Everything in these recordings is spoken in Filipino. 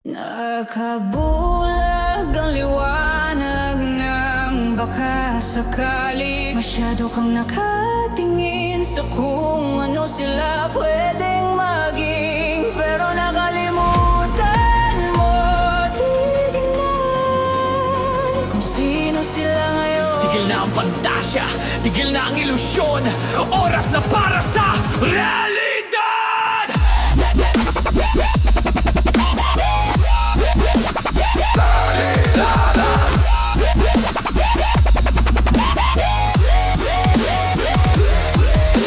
Nakabulag ang liwanag ng baka sakali masyado kang nakatingin sa kung ano sila pwedeng maging. Pero nakalimutan mo tignan kung sino sila ngayon. Tigil na ang pantasya, tigil na ang ilusyon. Oras na para sa realidad!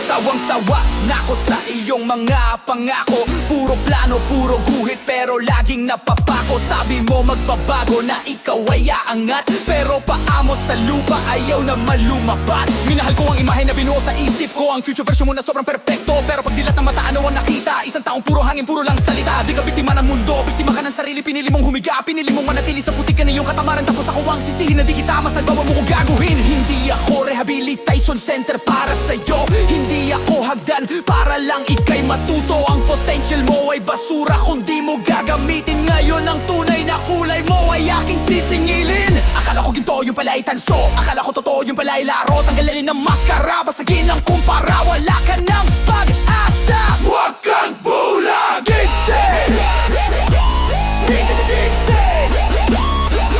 Sawang-sawa na ako sa iyong mga pangako. Puro plano, puro guhit, pero laging napapako. Sabi mo magbabago na ikaw ay aangat, pero paamo sa lupa ayaw na malumabat. Minahal ko ang imahe na binuo sa isip ko, ang future version mo na sobrang perpekto. Pero pag dilat ng mata, ano ang nakita? Isang taong puro hangin, puro lang salita. Di ka biktima ng mundo, biktima ka ng sarili. Pinili mong humiga, pinili mong manatili sa putik ka na iyong katamaran. Tapos ako ang sisihin na di kita masalbawa mo kung gaguhin. Hindi ako rehabilitation center para sa'yo, hindi ako hagdan para lang ika'y matuto. Ang potential mo ay basura kung di mo gagamitin. Ngayon ang tunay na kulay mo ay aking sisingilin. Akala ko ginto, yung pala ay tanso. Akala ko totoo, yung pala ay laro. Tanggalin ng maskara, basagin ang kumpara. Wala ka ng pag-asa. Huwag kang bulagin, say! Huwag kang bulagin, say!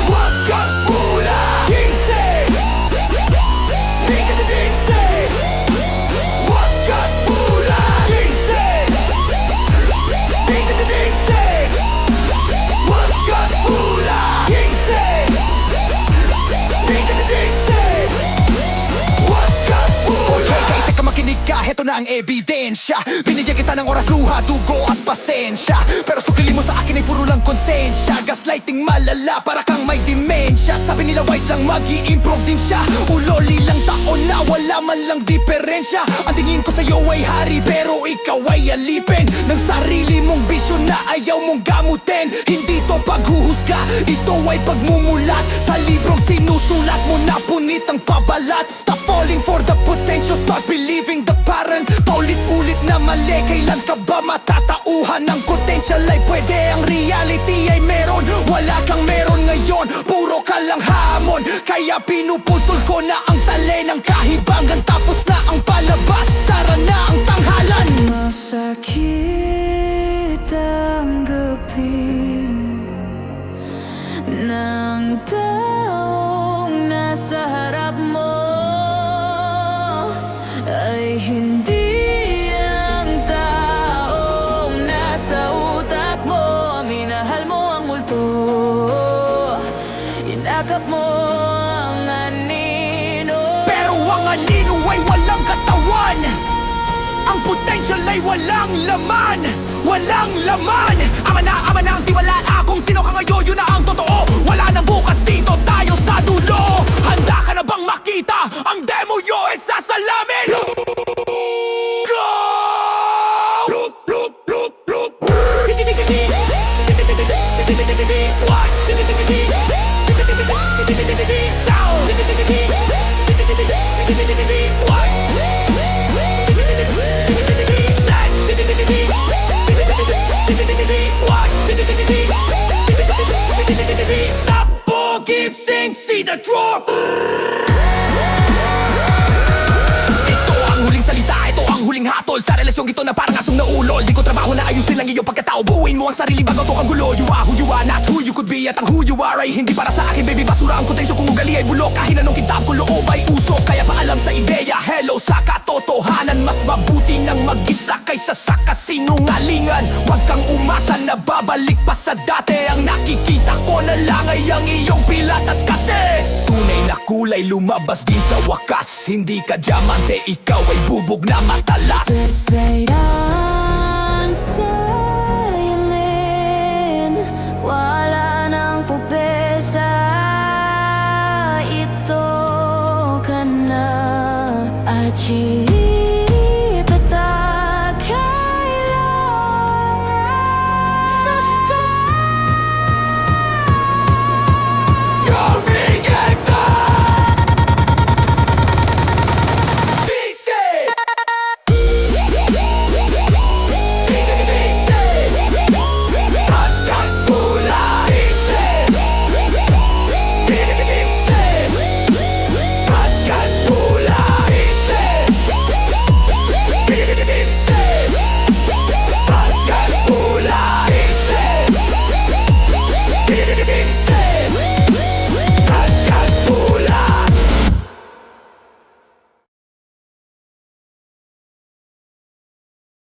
Huwag kang bulagin, say! Huwag kang bulagin, say! Okay, teka makinig ka, heto na ang ebidensya. Binigyan kita ng oras, luha, dugo at pasensya, pero sukili mo sa akin ay puro lang konsensya. Gaslighting malala, para kang may demensya. Sabi nila white lang, mag-i-improve din siya. Uloli lang taon na wala man lang diferensya. Ang tingin ko sa'yo ay hari, pero ikaw ay alipin ng sarili mong bisyon na ayaw mong gamutin. Hindi to paghuhusga, ito ay pagmumulat. Sa librong sinusulat mo na punit ang pabalat. Stop falling for the potential, start believing the pattern. Paulit-ulit na mali, kailan ka ba matatauhan? Ang potential ay pwede, ang reality ay meron. Wala kang meron ngayon, puro ka lang hamon. Kaya pinuputol ko na ang tali ng kahibangan. Tapos na ang palabas, sara na ang tanghalan. Masakit tanggapin ng taong nasa harap mo ay hindi ang taong nasa utak mo. Minahal mo ang multo, inakap mo ang anino, pero ang anino ay walang katawan. Ang potential ay walang laman. Walang laman. Ama na ang tiwala. Kung sino ka ngayon, yun na ang totoo. Wala nang bukas, dito tayo sa dulo. Handa ka na bang makita ang demo nyo ay sasalamin? Go! What? Sound! What? Sabog, sing, see the drop. Ito ang huling salita, ito ang huling hatol sa relasyong ito na parang asong naulol. Di ko trabaho na ayusin lang iyong pagkatao. Buuin mo ang sarili bago to kang gulo. You are who you are, not who you could be. At ang who you are ay hindi para sa akin, baby. Basura ang potensyo kung ugali ay bulok. Kahit anong kitab ko loob ay usok. Kaya paalam sa ideya, hello sa katotohanan. Mas mabuti nang mag-isa kaysa sa kasinungalingan. Huwag kang umasa na babalik pa sa dati. Ang nakikita ko na lang ay ang iyong pilat at kate. Tunay na kulay lumabas din sa wakas. Hindi ka diamante, ikaw ay bubog na matalas. Desire